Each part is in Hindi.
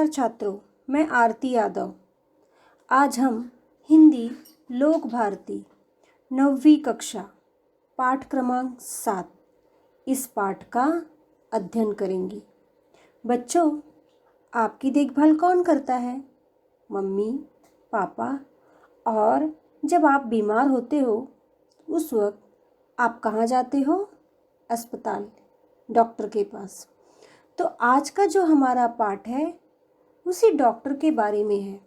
नमस्कार छात्रों, मैं आरती यादव। आज हम हिंदी लोक भारती 9वीं कक्षा पाठ क्रमांक 7 इस पाठ का अध्ययन करेंगे। बच्चों, आपकी देखभाल कौन करता है? मम्मी, पापा। और जब आप बीमार होते हो उस वक्त आप कहाँ जाते हो? अस्पताल, डॉक्टर के पास। तो आज का जो हमारा पाठ है उसी डॉक्टर के बारे में है।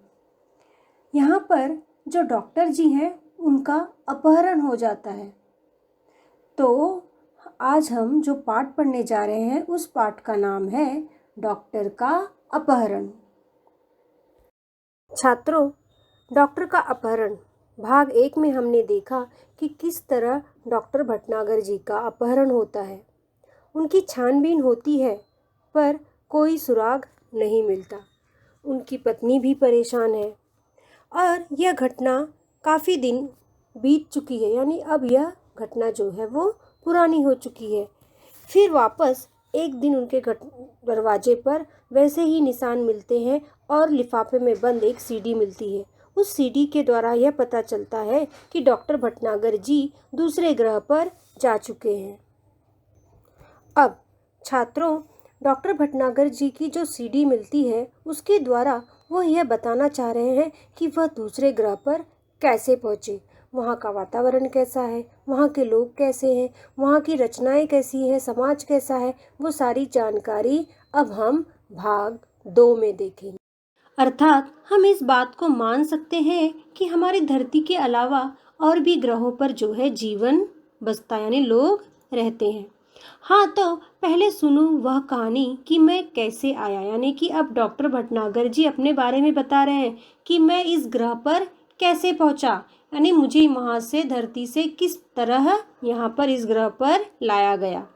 यहाँ पर जो डॉक्टर जी हैं उनका अपहरण हो जाता है। तो आज हम जो पाठ पढ़ने जा रहे हैं उस पाठ का नाम है डॉक्टर का अपहरण। छात्रों, डॉक्टर का अपहरण भाग 1 में हमने देखा कि किस तरह डॉक्टर भटनागर जी का अपहरण होता है। उनकी छानबीन होती है पर कोई सुराग नहीं मिलता। उनकी पत्नी भी परेशान है और यह घटना काफ़ी दिन बीत चुकी है, यानी अब यह घटना जो है वो पुरानी हो चुकी है। फिर वापस एक दिन उनके दरवाजे पर वैसे ही निशान मिलते हैं और लिफाफे में बंद एक सीडी मिलती है। उस सीडी के द्वारा यह पता चलता है कि डॉक्टर भटनागर जी दूसरे ग्रह पर जा चुके हैं। अब छात्रों, डॉक्टर भटनागर जी की जो सीडी मिलती है उसके द्वारा वह यह बताना चाह रहे हैं कि वह दूसरे ग्रह पर कैसे पहुँचे, वहाँ का वातावरण कैसा है, वहाँ के लोग कैसे हैं, वहाँ की रचनाएं कैसी हैं, समाज कैसा है, वो सारी जानकारी अब हम भाग 2 में देखेंगे। अर्थात हम इस बात को मान सकते हैं कि हमारी धरती के अलावा और भी ग्रहों पर जो है जीवन बसता, यानी लोग रहते हैं। हाँ, तो पहले सुनो वह कहानी कि मैं कैसे आया, यानी कि अब डॉक्टर भटनागर जी अपने बारे में बता रहे हैं कि मैं इस ग्रह पर कैसे पहुंचा, यानी मुझे वहां से धरती से किस तरह यहाँ पर इस ग्रह पर लाया गया।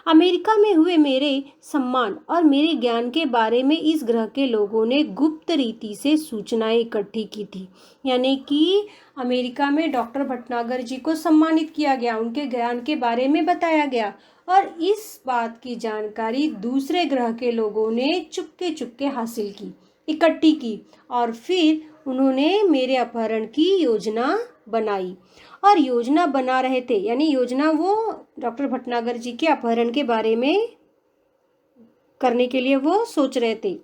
अमेरिका में हुए मेरे सम्मान और मेरे ज्ञान के बारे में इस ग्रह के लोगों ने गुप्त रीति से सूचनाएं इकट्ठी की थी, यानी कि अमेरिका में डॉक्टर भटनागर जी को सम्मानित किया गया, उनके ज्ञान के बारे में बताया गया और इस बात की जानकारी दूसरे ग्रह के लोगों ने चुपके चुपके हासिल की, इकट्ठी की और फिर उन्होंने मेरे अपहरण की योजना बनाई और योजना बना रहे थे, यानी योजना वो डॉक्टर भटनागर जी के अपहरण के बारे में करने के लिए वो सोच रहे थे।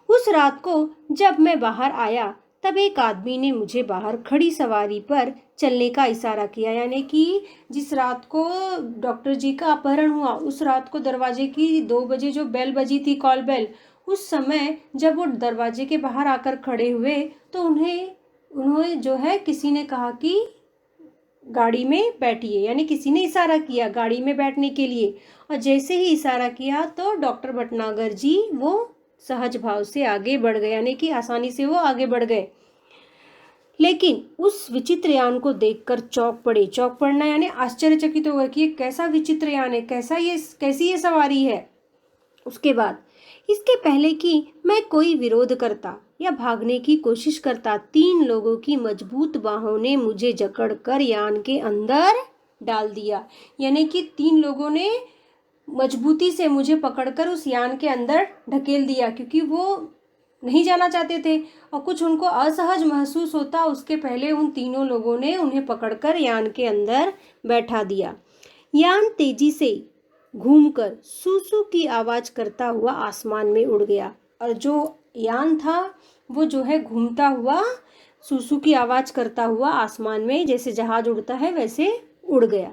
उस रात को जब मैं बाहर आया तब एक आदमी ने मुझे बाहर खड़ी सवारी पर चलने का इशारा किया, यानी कि जिस रात को डॉक्टर जी का अपहरण हुआ उस रात को दरवाजे की 2 बजे जो बेल बजी थी, कॉल बेल, उस समय जब वो दरवाजे के बाहर आकर खड़े हुए तो उन्हें जो है किसी ने कहा कि गाड़ी में बैठिए, यानी किसी ने इशारा किया गाड़ी में बैठने के लिए और जैसे ही इशारा किया तो डॉक्टर भटनागर जी वो सहज भाव से आगे बढ़ गए, यानी कि आसानी से वो आगे बढ़ गए। लेकिन उस विचित्र यान को देखकर चौंक पड़ना यानी आश्चर्यचकित हो गए कि ये कैसा विचित्र यान है, कैसी ये सवारी है। उसके बाद इसके पहले कि मैं कोई विरोध करता या भागने की कोशिश करता, 3 लोगों की मजबूत बाहों ने मुझे जकड़कर यान के अंदर डाल दिया, यानी कि 3 लोगों ने मजबूती से मुझे पकड़कर उस यान के अंदर ढकेल दिया, क्योंकि वो नहीं जाना चाहते थे और कुछ उनको असहज महसूस होता, उसके पहले उन तीनों लोगों ने उन्हें पकड़कर यान के अंदर बैठा दिया। यान तेजी से घूमकर सूसू की आवाज करता हुआ आसमान में उड़ गया और जो यान था वो जो है घूमता हुआ सूसू की आवाज करता हुआ आसमान में जैसे जहाज उड़ता है वैसे उड़ गया।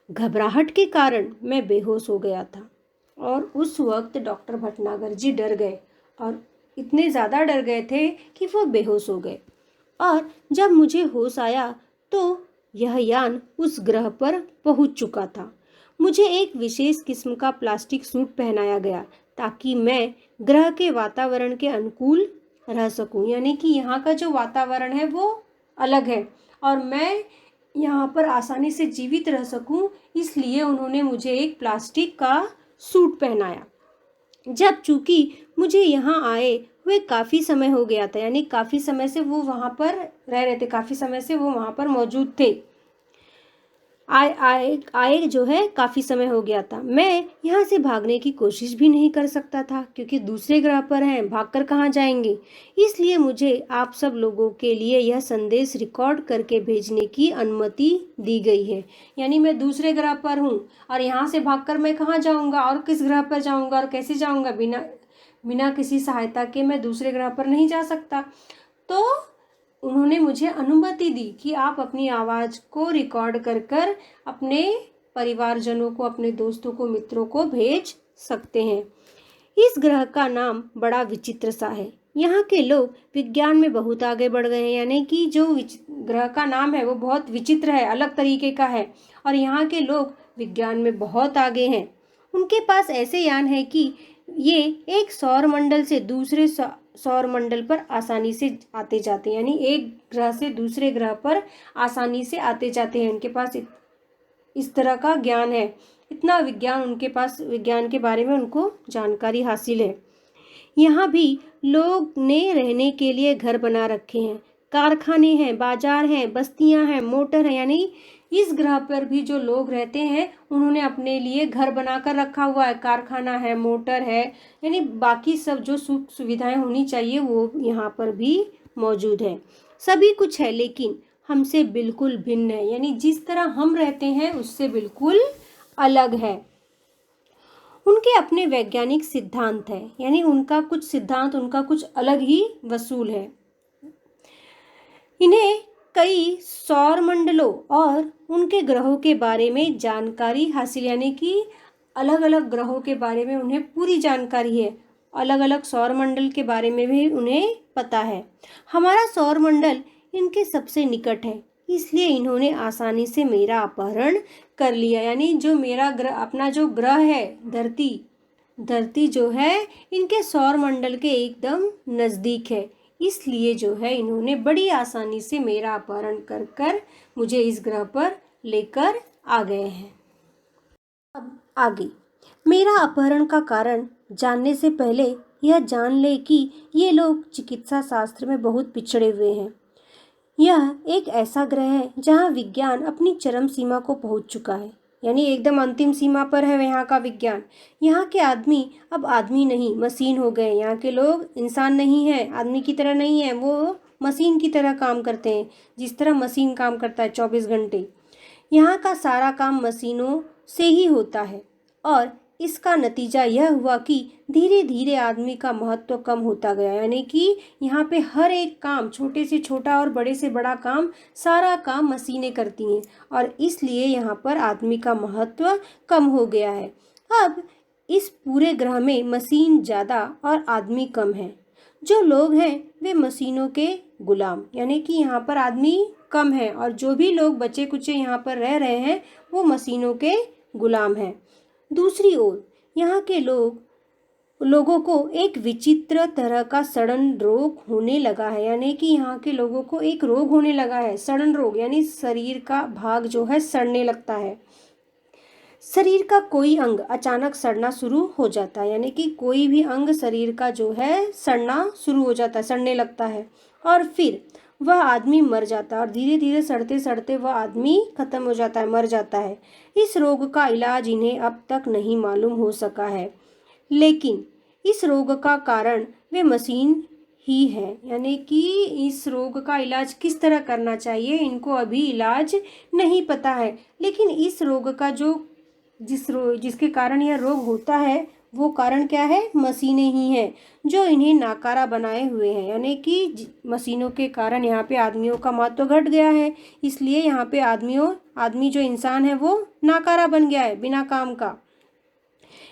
घबराहट के कारण मैं बेहोश हो गया था और उस वक्त डॉक्टर भटनागर जी डर गए और इतने ज़्यादा डर गए थे कि वो बेहोश हो गए। और जब मुझे होश आया तो यह यान उस ग्रह पर पहुंच चुका था। मुझे एक विशेष किस्म का प्लास्टिक सूट पहनाया गया ताकि मैं ग्रह के वातावरण के अनुकूल रह सकूं, यानी कि यहाँ का जो वातावरण है वो अलग है और मैं यहाँ पर आसानी से जीवित रह सकूं, इसलिए उन्होंने मुझे एक प्लास्टिक का सूट पहनाया। जब चूंकि मुझे यहाँ आए हुए काफ़ी समय हो गया था, यानी काफ़ी समय से वो वहाँ पर रह रहे थे, काफ़ी समय से वो वहाँ पर मौजूद थे। आए आए आए जो है काफ़ी समय हो गया था। मैं यहाँ से भागने की कोशिश भी नहीं कर सकता था क्योंकि दूसरे ग्रह पर हैं, भागकर कहाँ जाएंगे। इसलिए मुझे आप सब लोगों के लिए यह संदेश रिकॉर्ड करके भेजने की अनुमति दी गई है। यानी मैं दूसरे ग्रह पर हूँ और यहाँ से भागकर मैं कहाँ जाऊँगा और किस ग्रह पर जाऊँगा और कैसे जाऊँगा, बिना बिना किसी सहायता के मैं दूसरे ग्रह पर नहीं जा सकता। तो उन्होंने मुझे अनुमति दी कि आप अपनी आवाज़ को रिकॉर्ड कर कर अपने परिवारजनों को, अपने दोस्तों को, मित्रों को भेज सकते हैं। इस ग्रह का नाम बड़ा विचित्र सा है। यहाँ के लोग विज्ञान में बहुत आगे बढ़ गए हैं, यानी कि जो ग्रह का नाम है वो बहुत विचित्र है, अलग तरीके का है और यहाँ के लोग विज्ञान में बहुत आगे हैं। उनके पास ऐसे यान है कि ये एक सौर मंडल से दूसरे सौर मंडल पर आसानी से आते जाते हैं, यानी एक ग्रह से दूसरे ग्रह पर आसानी से आते जाते हैं। उनके पास इस तरह का ज्ञान है, इतना विज्ञान उनके पास, विज्ञान के बारे में उनको जानकारी हासिल है। यहाँ भी लोग ने रहने के लिए घर बना रखे हैं, कारखाने हैं, बाजार हैं, बस्तियां हैं, मोटर हैं। यानी इस ग्रह पर भी जो लोग रहते हैं उन्होंने अपने लिए घर बनाकर रखा हुआ है, कारखाना है, मोटर है, यानी बाकी सब जो सुख सुविधाएं होनी चाहिए वो यहाँ पर भी मौजूद है। सभी कुछ है लेकिन हमसे बिल्कुल भिन्न है, यानी जिस तरह हम रहते हैं उससे बिल्कुल अलग है। उनके अपने वैज्ञानिक सिद्धांत है, यानी उनका कुछ सिद्धांत, उनका कुछ अलग ही वसूल है। इन्हें कई सौर मंडलों और उनके ग्रहों के बारे में जानकारी हासिल, यानी कि अलग अलग ग्रहों के बारे में उन्हें पूरी जानकारी है, अलग अलग सौर मंडल के बारे में भी उन्हें पता है। हमारा सौर मंडल इनके सबसे निकट है, इसलिए इन्होंने आसानी से मेरा अपहरण कर लिया। यानी जो मेरा ग्रह, अपना जो ग्रह है धरती जो है इनके सौर मंडल के एकदम नज़दीक है, इसलिए जो है इन्होंने बड़ी आसानी से मेरा अपहरण कर कर मुझे इस ग्रह पर लेकर आ गए हैं। अब आगे मेरा अपहरण का कारण जानने से पहले यह जान ले कि ये लोग चिकित्सा शास्त्र में बहुत पिछड़े हुए हैं। यह एक ऐसा ग्रह है जहाँ विज्ञान अपनी चरम सीमा को पहुँच चुका है, यानी एकदम अंतिम सीमा पर है यहाँ का विज्ञान। यहाँ के आदमी अब आदमी नहीं, मशीन हो गए। यहाँ के लोग इंसान नहीं है, आदमी की तरह नहीं है, वो मशीन की तरह काम करते हैं, जिस तरह मशीन काम करता है 24 घंटे। यहाँ का सारा काम मशीनों से ही होता है और इसका नतीजा यह हुआ कि धीरे धीरे आदमी का महत्व कम होता गया, यानी कि यहाँ पे हर एक काम, छोटे से छोटा और बड़े से बड़ा काम, सारा काम मशीनें करती हैं और इसलिए यहाँ पर आदमी का महत्व कम हो गया है। अब इस पूरे ग्रह में मशीन ज़्यादा और आदमी कम है। जो लोग हैं वे मशीनों के गुलाम, यानी कि यहाँ पर आदमी कम है और जो भी लोग बचे कुचे यहाँ पर रह रहे हैं वो मशीनों के गुलाम हैं। दूसरी ओर यहाँ के लोगों को एक विचित्र तरह का सड़न रोग होने लगा है, यानी कि यहाँ के लोगों को एक रोग होने लगा है, सड़न रोग, यानी शरीर का भाग जो है सड़ने लगता है। शरीर का कोई अंग अचानक सड़ना शुरू हो जाता है, यानी कि कोई भी अंग शरीर का जो है सड़ना शुरू हो जाता है, सड़ने लगता है और फिर वह आदमी मर जाता है और धीरे धीरे सड़ते सड़ते वह आदमी खत्म हो जाता है, मर जाता है। इस रोग का इलाज इन्हें अब तक नहीं मालूम हो सका है, लेकिन इस रोग का कारण वे मशीन ही है, यानी कि इस रोग का इलाज किस तरह करना चाहिए इनको अभी इलाज नहीं पता है। लेकिन इस रोग का जिसके कारण यह रोग होता है वो कारण क्या है? मशीनें ही हैं जो इन्हें नाकारा बनाए हुए हैं, यानी कि मशीनों के कारण यहाँ पे आदमियों का महत्व घट गया है, इसलिए यहाँ पे आदमी जो इंसान है वो नाकारा बन गया है, बिना काम का।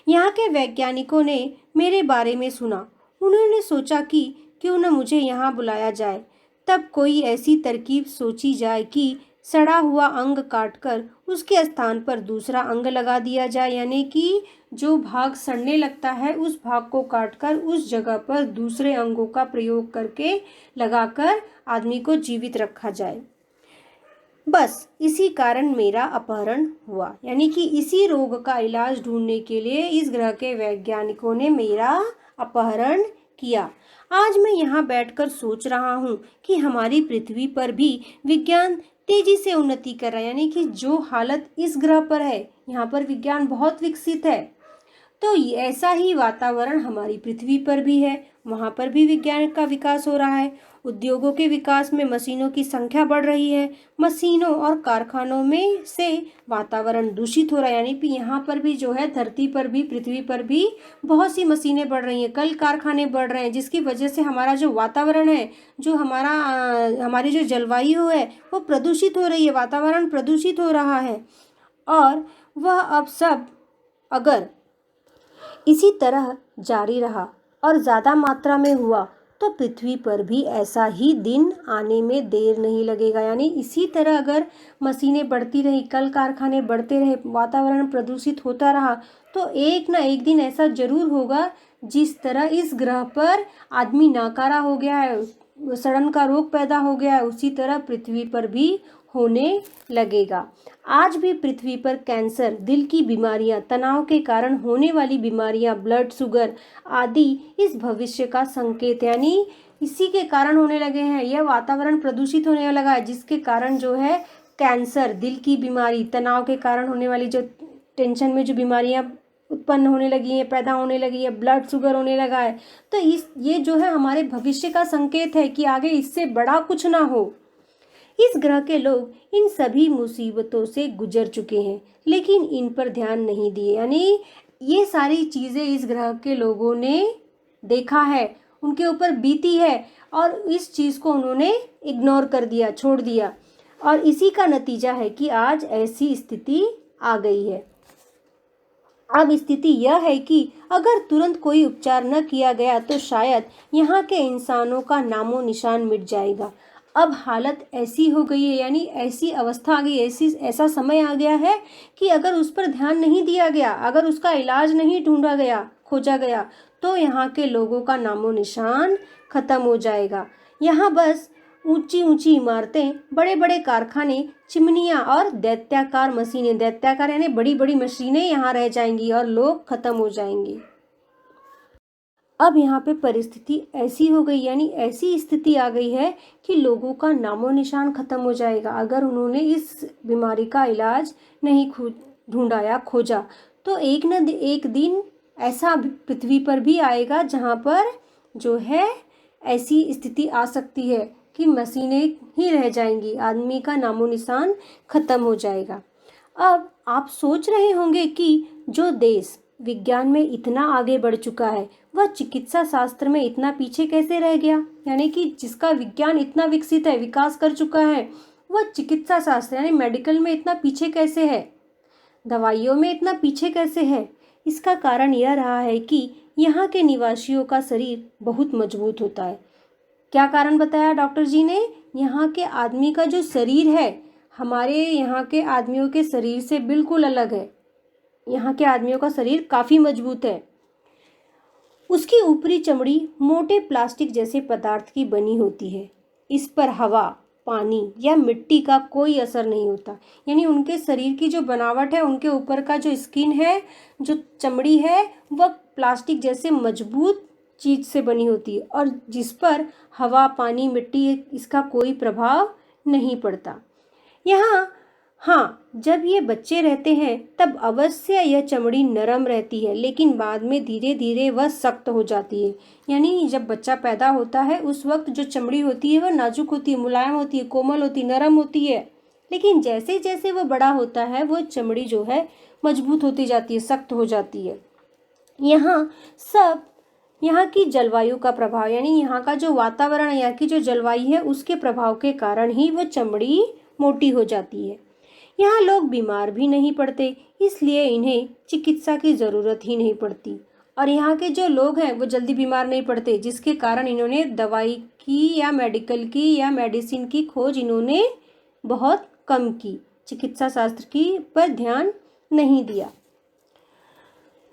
यहाँ के वैज्ञानिकों ने मेरे बारे में सुना, उन्होंने सोचा कि क्यों न मुझे यहाँ बुलाया जाए। तब कोई ऐसी तरकीब सोची जाए कि सड़ा हुआ अंग काटकर उसके स्थान पर दूसरा अंग लगा दिया जाए, यानी कि जो भाग सड़ने लगता है उस भाग को काटकर उस जगह पर दूसरे अंगों का प्रयोग करके लगाकर आदमी को जीवित रखा जाए। बस इसी कारण मेरा अपहरण हुआ, यानी कि इसी रोग का इलाज ढूंढने के लिए इस ग्रह के वैज्ञानिकों ने मेरा अपहरण किया। आज मैं यहाँ बैठकर सोच रहा हूँ कि हमारी पृथ्वी पर भी विज्ञान तेजी से उन्नति कर रहा है, यानी कि जो हालत इस ग्रह पर है, यहाँ पर विज्ञान बहुत विकसित है। तो ऐसा ही वातावरण हमारी पृथ्वी पर भी है, वहाँ पर भी विज्ञान का विकास हो रहा है। उद्योगों के विकास में मशीनों की संख्या बढ़ रही है। मशीनों और कारखानों में से वातावरण दूषित हो रहा है, यानी कि यहाँ पर भी जो है, धरती पर भी, पृथ्वी पर भी बहुत सी मशीनें बढ़ रही हैं, कल कारखाने बढ़ रहे हैं, जिसकी वजह से हमारा जो वातावरण है, जो हमारी जो जलवायु है, वो प्रदूषित हो रही है, वातावरण प्रदूषित हो रहा है। और वह अब सब अगर इसी तरह जारी रहा और ज़्यादा मात्रा में हुआ तो पृथ्वी पर भी ऐसा ही दिन आने में देर नहीं लगेगा। यानी इसी तरह अगर मशीनें बढ़ती रही, कल कारखाने बढ़ते रहे, वातावरण प्रदूषित होता रहा, तो एक ना एक दिन ऐसा जरूर होगा, जिस तरह इस ग्रह पर आदमी नाकारा हो गया है, सड़न का रोग पैदा हो गया है, उसी तरह पृथ्वी पर भी होने लगेगा। आज भी पृथ्वी पर कैंसर, दिल की बीमारियां, तनाव के कारण होने वाली बीमारियां, ब्लड शुगर आदि इस भविष्य का संकेत, यानी इसी के कारण होने लगे हैं। यह वातावरण प्रदूषित होने लगा है, जिसके कारण जो है कैंसर, दिल की बीमारी, तनाव के कारण होने वाली जो टेंशन में जो बीमारियां उत्पन्न होने लगी हैं, पैदा होने लगी है, ब्लड शुगर होने लगा है। तो ये जो है हमारे भविष्य का संकेत है कि आगे इससे बड़ा कुछ ना हो। इस ग्रह के लोग इन सभी मुसीबतों से गुजर चुके हैं, लेकिन इन पर ध्यान नहीं दिए। यानी ये सारी चीज़ें इस ग्रह के लोगों ने देखा है, उनके ऊपर बीती है, और इस चीज़ को उन्होंने इग्नोर कर दिया, छोड़ दिया, और इसी का नतीजा है कि आज ऐसी स्थिति आ गई है। अब स्थिति यह है कि अगर तुरंत कोई उपचार न किया गया तो शायद यहाँ के इंसानों का नामो निशान मिट जाएगा। अब हालत ऐसी हो गई है, यानी ऐसी अवस्था आ गई, ऐसा समय आ गया है कि अगर उस पर ध्यान नहीं दिया गया, अगर उसका इलाज नहीं ढूंढा गया, खोजा गया, तो यहाँ के लोगों का नामो निशान खत्म हो जाएगा। यहाँ बस ऊंची ऊंची इमारतें, बड़े बड़े कारखाने, चिमनियाँ और दैत्याकार मशीनें, दैत्याकार यानी बड़ी बड़ी मशीनें यहाँ रह जाएंगी और लोग खत्म हो जाएंगे। अब यहाँ पे परिस्थिति ऐसी हो गई, यानी ऐसी स्थिति आ गई है कि लोगों का नामो निशान खत्म हो जाएगा अगर उन्होंने इस बीमारी का इलाज नहीं ढूंढा या खोजा। तो एक न एक दिन ऐसा पृथ्वी पर भी आएगा जहाँ पर जो है ऐसी स्थिति आ सकती है कि मशीनें ही रह जाएंगी, आदमी का नामो निशान खत्म हो जाएगा। अब आप सोच रहे होंगे कि जो देश विज्ञान में इतना आगे बढ़ चुका है, वह चिकित्सा शास्त्र में इतना पीछे कैसे रह गया। यानी कि जिसका विज्ञान इतना विकसित है, विकास कर चुका है, वह चिकित्सा शास्त्र यानी मेडिकल में इतना पीछे कैसे है, दवाइयों में इतना पीछे कैसे है। इसका कारण यह रहा है कि यहाँ के निवासियों का शरीर बहुत मजबूत होता है। क्या कारण बताया डॉक्टर जी ने? यहाँ के आदमी का जो शरीर है, हमारे यहाँ के आदमियों के शरीर से बिल्कुल अलग है। यहाँ के आदमियों का शरीर काफ़ी मजबूत है। उसकी ऊपरी चमड़ी मोटे प्लास्टिक जैसे पदार्थ की बनी होती है। इस पर हवा, पानी या मिट्टी का कोई असर नहीं होता। यानी उनके शरीर की जो बनावट है, उनके ऊपर का जो स्किन है, जो चमड़ी है, वह प्लास्टिक जैसे मजबूत चीज से बनी होती है और जिस पर हवा, पानी, मिट्टी इसका कोई प्रभाव नहीं पड़ता। यहाँ हाँ, जब ये बच्चे रहते हैं तब अवश्य यह चमड़ी नरम रहती है, लेकिन बाद में धीरे धीरे वह सख्त हो जाती है। यानी जब बच्चा पैदा होता है उस वक्त जो चमड़ी होती है वह नाजुक होती है, मुलायम होती है, कोमल होती है, नरम होती है। लेकिन जैसे जैसे वह बड़ा होता है वह चमड़ी जो है मजबूत होती जाती है, सख्त हो जाती है। यहाँ की जलवायु का प्रभाव, यानी यहाँ का जो वातावरण है, यहाँ की जो जलवायु है, उसके प्रभाव के कारण ही वह चमड़ी मोटी हो जाती है। यहाँ लोग बीमार भी नहीं पड़ते, इसलिए इन्हें चिकित्सा की ज़रूरत ही नहीं पड़ती। और यहाँ के जो लोग हैं वो जल्दी बीमार नहीं पड़ते, जिसके कारण इन्होंने दवाई की या मेडिकल की या मेडिसिन की खोज इन्होंने बहुत कम की, चिकित्सा शास्त्र की पर ध्यान नहीं दिया।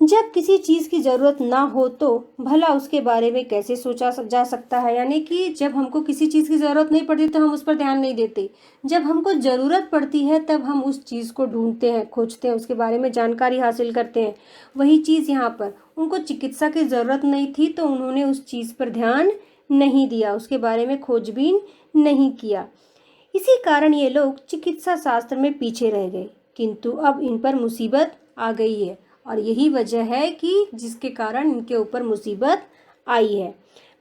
जब किसी चीज़ की ज़रूरत ना हो तो भला उसके बारे में कैसे सोचा जा सकता है। यानी कि जब हमको किसी चीज़ की ज़रूरत नहीं पड़ती तो हम उस पर ध्यान नहीं देते, जब हमको ज़रूरत पड़ती है तब हम उस चीज़ को ढूंढते हैं, खोजते हैं, उसके बारे में जानकारी हासिल करते हैं। वही चीज़ यहाँ पर, उनको चिकित्सा की ज़रूरत नहीं थी तो उन्होंने उस चीज़ पर ध्यान नहीं दिया, उसके बारे में खोजबीन नहीं किया। इसी कारण ये लोग चिकित्सा शास्त्र में पीछे रह गए, किंतु अब इन पर मुसीबत आ गई है और यही वजह है कि जिसके कारण इनके ऊपर मुसीबत आई है।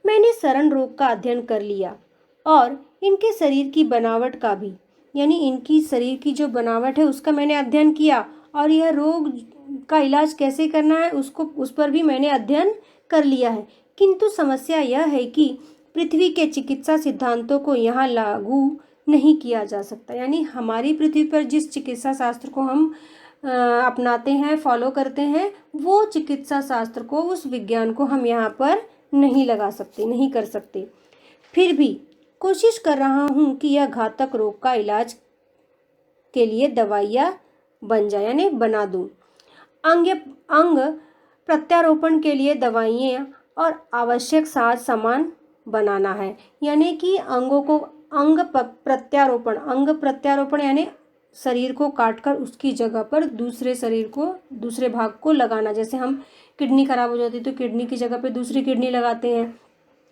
मैंने सरण रोग का अध्ययन कर लिया और इनके शरीर की बनावट का भी, यानी इनकी शरीर की जो बनावट है उसका मैंने अध्ययन किया और यह रोग का इलाज कैसे करना है उस पर भी मैंने अध्ययन कर लिया है। किंतु समस्या यह है कि पृथ्वी के चिकित्सा सिद्धांतों को यहाँ लागू नहीं किया जा सकता। यानी हमारी पृथ्वी पर जिस चिकित्सा शास्त्र को हम अपनाते हैं, फॉलो करते हैं, वो चिकित्सा शास्त्र को, उस विज्ञान को हम यहाँ पर नहीं लगा सकते, नहीं कर सकते। फिर भी कोशिश कर रहा हूँ कि यह घातक रोग का इलाज के लिए दवाइयाँ बन जाए, यानी बना दूँ। अंग प्रत्यारोपण के लिए दवाइयाँ और आवश्यक साज सामान बनाना है। यानी कि अंगों को अंग प्रत्यारोपण यानी शरीर को काटकर उसकी जगह पर दूसरे भाग को लगाना। जैसे हम किडनी खराब हो जाती है तो किडनी की जगह पे दूसरी किडनी लगाते हैं,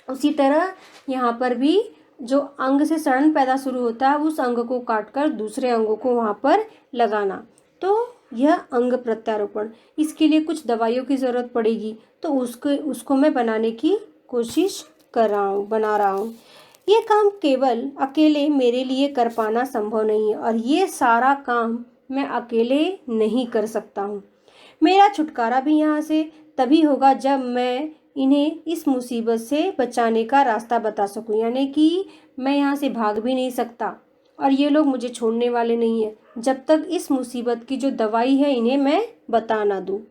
उसी तरह यहाँ पर भी जो अंग से सड़न पैदा शुरू होता है उस अंग को काटकर दूसरे अंगों को वहाँ पर लगाना, तो यह अंग प्रत्यारोपण। इसके लिए कुछ दवाइयों की ज़रूरत पड़ेगी, तो उसको मैं बनाने की कोशिश बना रहा हूँ। ये काम केवल अकेले मेरे लिए कर पाना संभव नहीं है और ये सारा काम मैं अकेले नहीं कर सकता हूँ। मेरा छुटकारा भी यहाँ से तभी होगा जब मैं इन्हें इस मुसीबत से बचाने का रास्ता बता सकूँ। यानी कि मैं यहाँ से भाग भी नहीं सकता और ये लोग मुझे छोड़ने वाले नहीं हैं जब तक इस मुसीबत की जो दवाई है इन्हें मैं बता ना दूँ।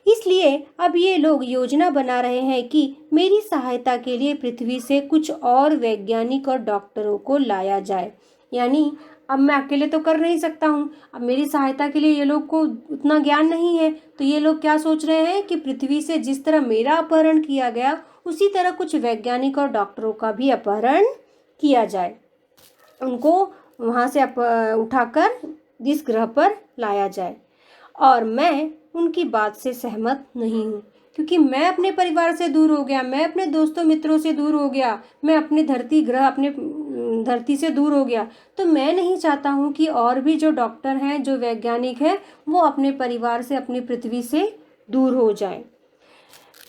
इसलिए अब ये लोग योजना बना रहे हैं कि मेरी सहायता के लिए पृथ्वी से कुछ और वैज्ञानिक और डॉक्टरों को लाया जाए। यानी अब मैं अकेले तो कर नहीं सकता हूँ, अब मेरी सहायता के लिए ये लोग को उतना ज्ञान नहीं है, तो ये लोग क्या सोच रहे हैं कि पृथ्वी से जिस तरह मेरा अपहरण किया गया उसी तरह कुछ वैज्ञानिक और डॉक्टरों का भी अपहरण किया जाए, उनको वहाँ से उठाकर इस ग्रह पर लाया जाए। और मैं उनकी बात से सहमत नहीं हूँ, क्योंकि मैं अपने परिवार से दूर हो गया, मैं अपने दोस्तों मित्रों से दूर हो गया, मैं अपने धरती से दूर हो गया। तो मैं नहीं चाहता हूँ कि और भी जो डॉक्टर हैं, जो वैज्ञानिक हैं, वो अपने परिवार से, अपनी पृथ्वी से दूर हो जाएं।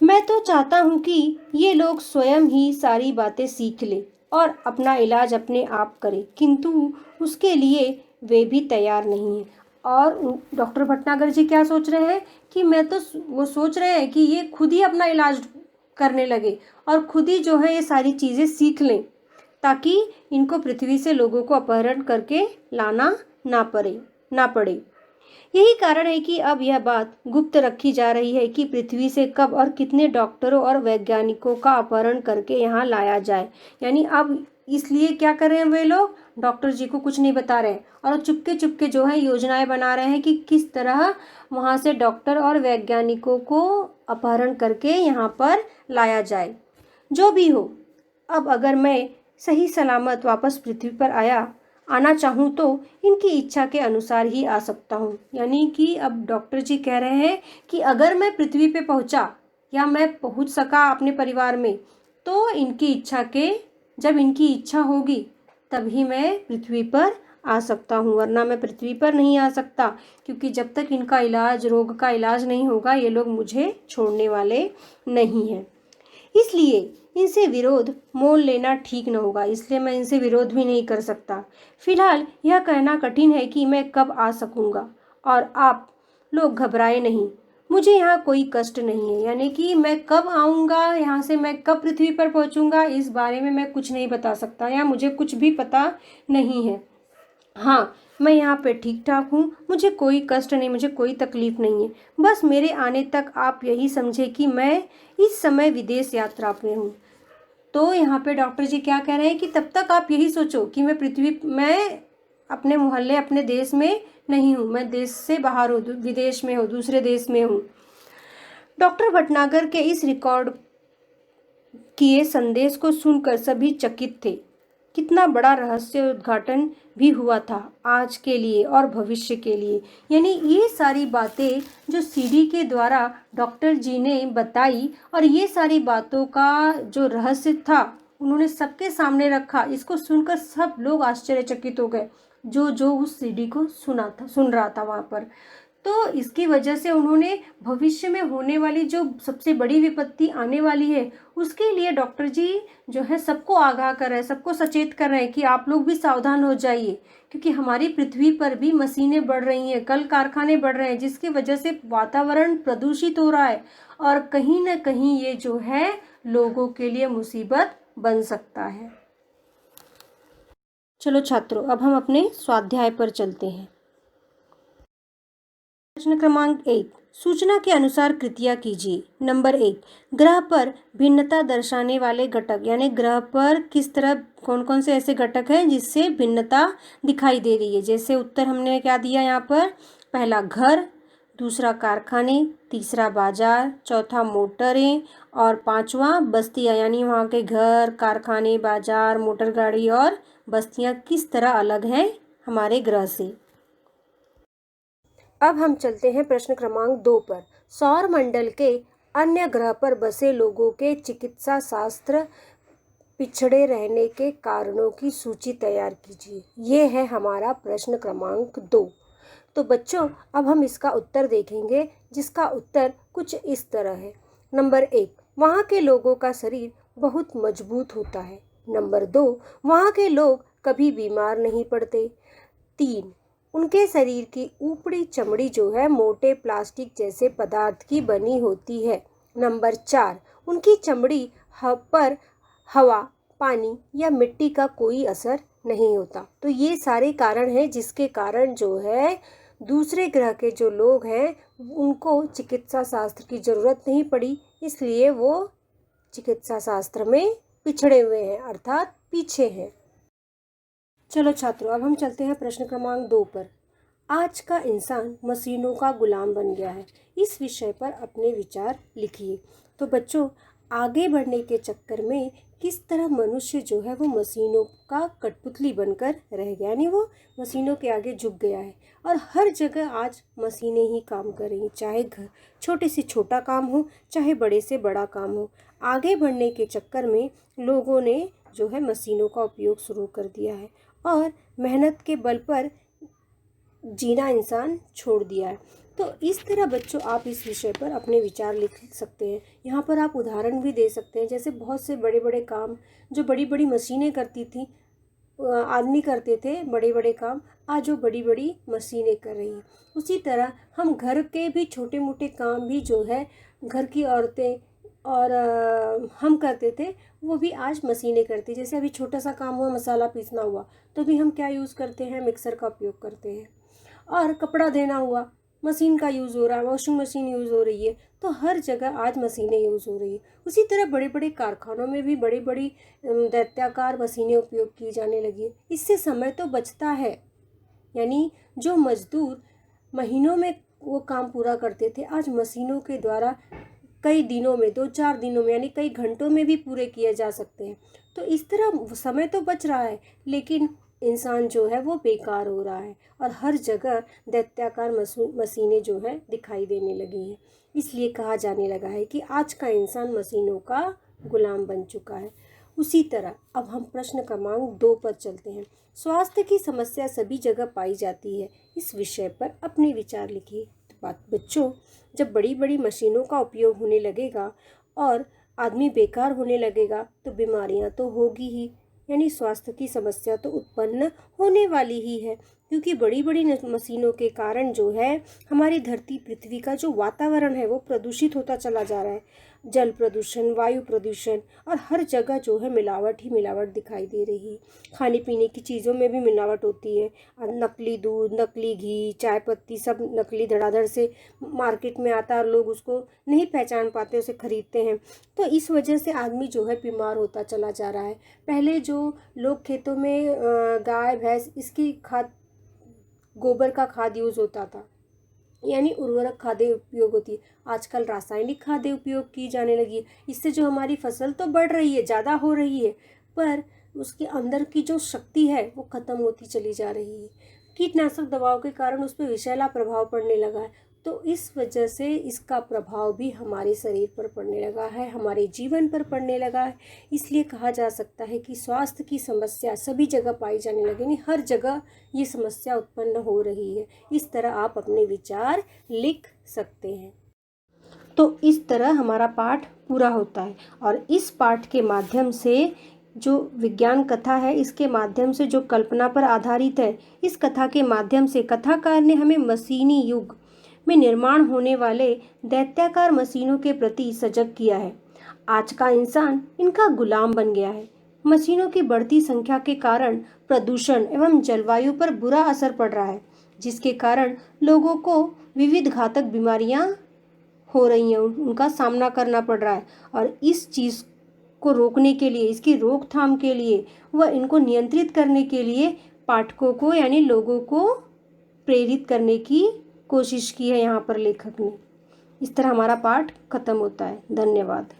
मैं तो चाहता हूँ कि ये लोग स्वयं ही सारी बातें सीख ले और अपना इलाज अपने आप करें, किंतु उसके लिए वे भी तैयार नहीं हैं। और डॉक्टर भटनागर जी क्या सोच रहे हैं कि वो सोच रहे हैं कि ये खुद ही अपना इलाज करने लगे और खुद ही जो है ये सारी चीज़ें सीख लें, ताकि इनको पृथ्वी से लोगों को अपहरण करके लाना ना पड़े। यही कारण है कि अब यह बात गुप्त रखी जा रही है कि पृथ्वी से कब और कितने डॉक्टरों और वैज्ञानिकों का अपहरण करके यहाँ लाया जाए। यानी अब इसलिए क्या कर रहे हैं, वे लोग डॉक्टर जी को कुछ नहीं बता रहे और चुपके चुपके जो है योजनाएं बना रहे हैं कि किस तरह वहाँ से डॉक्टर और वैज्ञानिकों को अपहरण करके यहाँ पर लाया जाए। जो भी हो, अब अगर मैं सही सलामत वापस पृथ्वी पर आना चाहूँ तो इनकी इच्छा के अनुसार ही आ सकता हूँ। यानी कि अब डॉक्टर जी कह रहे हैं कि अगर मैं पृथ्वी पे पहुँचा या मैं पहुँच सका अपने परिवार में, तो जब इनकी इच्छा होगी तभी मैं पृथ्वी पर आ सकता हूँ, वरना मैं पृथ्वी पर नहीं आ सकता, क्योंकि जब तक इनका रोग का इलाज नहीं होगा ये लोग मुझे छोड़ने वाले नहीं हैं। इसलिए इनसे विरोध मोल लेना ठीक न होगा, इसलिए मैं इनसे विरोध भी नहीं कर सकता। फिलहाल यह कहना कठिन है कि मैं कब आ सकूंगा, और आप लोग घबराए नहीं, मुझे यहाँ कोई कष्ट नहीं है। यानी कि मैं कब आऊँगा यहाँ से, मैं कब पृथ्वी पर पहुँचूंगा, इस बारे में मैं कुछ नहीं बता सकता या मुझे कुछ भी पता नहीं है। हाँ, मैं यहाँ पे ठीक ठाक हूँ, मुझे कोई कष्ट नहीं, मुझे कोई तकलीफ नहीं है। बस मेरे आने तक आप यही समझे कि मैं इस समय विदेश यात्रा पे हूँ। तो यहाँ पे डॉक्टर जी क्या कह रहे हैं कि तब तक आप यही सोचो कि मैं अपने मोहल्ले, अपने देश में नहीं हूँ, मैं देश से बाहर हूँ, विदेश में हूँ, दूसरे देश में हूँ। डॉक्टर भटनागर के इस रिकॉर्ड किए संदेश को सुनकर सभी चकित थे। कितना बड़ा रहस्य उद्घाटन भी हुआ था आज के लिए और भविष्य के लिए। यानी ये सारी बातें जो सीडी के द्वारा डॉक्टर जी ने बताई और ये सारी बातों का जो रहस्य था उन्होंने सबके सामने रखा। इसको सुनकर सब लोग आश्चर्यचकित हो गए जो जो उस सीडी को सुन रहा था वहाँ पर। तो इसकी वजह से उन्होंने भविष्य में होने वाली जो सबसे बड़ी विपत्ति आने वाली है उसके लिए डॉक्टर जी जो है सबको आगाह कर रहे हैं, सबको सचेत कर रहे हैं कि आप लोग भी सावधान हो जाइए, क्योंकि हमारी पृथ्वी पर भी मशीनें बढ़ रही हैं, कल कारखाने बढ़ रहे हैं, जिसकी वजह से वातावरण प्रदूषित हो रहा है और कहीं ना कहीं ये जो है लोगों के लिए मुसीबत बन सकता है। चलो छात्रों, अब हम अपने स्वाध्याय पर चलते हैं। प्रश्न क्रमांक 1, सूचना के अनुसार कृतियाँ कीजिए। नंबर 1, ग्रह पर भिन्नता दर्शाने वाले घटक, यानी ग्रह पर किस तरह कौन कौन से ऐसे घटक हैं जिससे भिन्नता दिखाई दे रही है। जैसे उत्तर हमने क्या दिया यहाँ पर, पहला घर, दूसरा कारखाने, तीसरा बाजार, चौथा मोटरें और पांचवा बस्तियाँ, यानी वहाँ के घर, कारखाने, बाजार, मोटर गाड़ी और बस्तियाँ किस तरह अलग हैं हमारे ग्रह से। अब हम चलते हैं प्रश्न क्रमांक 2 पर। सौर मंडल के अन्य ग्रह पर बसे लोगों के चिकित्सा शास्त्र पिछड़े रहने के कारणों की सूची तैयार कीजिए। ये है हमारा प्रश्न क्रमांक 2। तो बच्चों, अब हम इसका उत्तर देखेंगे, जिसका उत्तर कुछ इस तरह है। नंबर 1, वहाँ के लोगों का शरीर बहुत मजबूत होता है। नंबर 2, वहाँ के लोग कभी बीमार नहीं पड़ते। 3, उनके शरीर की ऊपरी चमड़ी जो है मोटे प्लास्टिक जैसे पदार्थ की बनी होती है। नंबर 4, उनकी चमड़ी पर हवा, पानी या मिट्टी का कोई असर नहीं होता। तो ये सारे कारण हैं जिसके कारण जो है दूसरे ग्रह के जो लोग हैं उनको चिकित्सा शास्त्र की ज़रूरत नहीं पड़ी, इसलिए वो चिकित्सा शास्त्र में पिछड़े हुए हैं, अर्थात पीछे हैं। चलो छात्रों, अब हम चलते हैं प्रश्न क्रमांक 2 पर। आज का इंसान मशीनों का गुलाम बन गया है, इस विषय पर अपने विचार लिखिए। तो बच्चों, आगे बढ़ने के चक्कर में किस तरह मनुष्य जो है वो मशीनों का कठपुतली बनकर रह गया, यानी वो मशीनों के आगे झुक गया है और हर जगह आज मशीनें ही काम कर रही हैं, चाहे घर छोटे से छोटा काम हो, चाहे बड़े से बड़ा काम हो। आगे बढ़ने के चक्कर में लोगों ने जो है मशीनों का उपयोग शुरू कर दिया है और मेहनत के बल पर जीना इंसान छोड़ दिया है। तो इस तरह बच्चों आप इस विषय पर अपने विचार लिख सकते हैं। यहाँ पर आप उदाहरण भी दे सकते हैं, जैसे बहुत से बड़े बड़े काम जो बड़ी बड़ी मशीनें करती थी, आदमी करते थे बड़े बड़े काम, आज जो बड़ी बड़ी मशीनें कर रही हैं। उसी तरह हम घर के भी छोटे मोटे काम भी जो है घर की औरतें और हम करते थे, वो भी आज मशीनें करती। जैसे अभी छोटा सा काम हुआ, मसाला पीसना हुआ, तो भी हम क्या यूज़ करते हैं, मिक्सर का उपयोग करते हैं। और कपड़ा देना हुआ, मशीन का यूज़ हो रहा है, वॉशिंग मशीन यूज़ हो रही है। तो हर जगह आज मशीनें यूज़ हो रही है। उसी तरह बड़े बड़े कारखानों में भी बड़ी बड़ी दैत्याकार मशीनें उपयोग की जाने लगी है। इससे समय तो बचता है, यानी जो मजदूर महीनों में वो काम पूरा करते थे, आज मशीनों के द्वारा कई दिनों में, 2-4 दिनों में, यानी कई घंटों में भी पूरे किए जा सकते हैं। तो इस तरह समय तो बच रहा है, लेकिन इंसान जो है वो बेकार हो रहा है और हर जगह दैत्याकार मशीनें जो है दिखाई देने लगी हैं। इसलिए कहा जाने लगा है कि आज का इंसान मशीनों का गुलाम बन चुका है। उसी तरह अब हम प्रश्न क्रमांक 2 पर चलते हैं। स्वास्थ्य की समस्या सभी जगह पाई जाती है, इस विषय पर अपने विचार लिखिए। बच्चों, जब बड़ी बड़ी मशीनों का उपयोग होने लगेगा और आदमी बेकार होने लगेगा तो बीमारियां तो होगी ही, यानी स्वास्थ्य की समस्या तो उत्पन्न होने वाली ही है, क्योंकि बड़ी बड़ी मशीनों के कारण जो है हमारी धरती पृथ्वी का जो वातावरण है वो प्रदूषित होता चला जा रहा है। जल प्रदूषण, वायु प्रदूषण और हर जगह जो है मिलावट ही मिलावट दिखाई दे रही है। खाने पीने की चीज़ों में भी मिलावट होती है, नकली दूध, नकली घी, चाय पत्ती सब नकली धड़ाधड़ से मार्केट में आता है और लोग उसको नहीं पहचान पाते, उसे खरीदते हैं। तो इस वजह से आदमी जो है बीमार होता चला जा रहा है। पहले जो लोग खेतों में गाय भैंस इसकी खाद, गोबर का खाद यूज़ होता था, यानी उर्वरक खादें उपयोग होती है। आजकल रासायनिक खादें उपयोग की जाने लगी है। इससे जो हमारी फसल तो बढ़ रही है, ज़्यादा हो रही है, पर उसके अंदर की जो शक्ति है वो ख़त्म होती चली जा रही है। कीटनाशक दवाओं के कारण उस पर विषैला प्रभाव पड़ने लगा है। तो इस वजह से इसका प्रभाव भी हमारे शरीर पर पड़ने लगा है, हमारे जीवन पर पड़ने लगा है। इसलिए कहा जा सकता है कि स्वास्थ्य की समस्या सभी जगह पाई जाने लगी, नहीं हर जगह ये समस्या उत्पन्न हो रही है। इस तरह आप अपने विचार लिख सकते हैं। तो इस तरह हमारा पाठ पूरा होता है और इस पाठ के माध्यम से जो विज्ञान कथा है, इसके माध्यम से जो कल्पना पर आधारित है, इस कथा के माध्यम से कथाकार ने हमें मशीनी युग में निर्माण होने वाले दैत्याकार मशीनों के प्रति सजग किया है। आज का इंसान इनका गुलाम बन गया है। मशीनों की बढ़ती संख्या के कारण प्रदूषण एवं जलवायु पर बुरा असर पड़ रहा है, जिसके कारण लोगों को विविध घातक बीमारियां हो रही हैं, उनका सामना करना पड़ रहा है। और इस चीज़ को रोकने के लिए, इसकी रोकथाम के लिए व इनको नियंत्रित करने के लिए पाठकों को यानी लोगों को प्रेरित करने की कोशिश की है यहाँ पर लेखक ने। इस तरह हमारा पाठ खत्म होता है। धन्यवाद।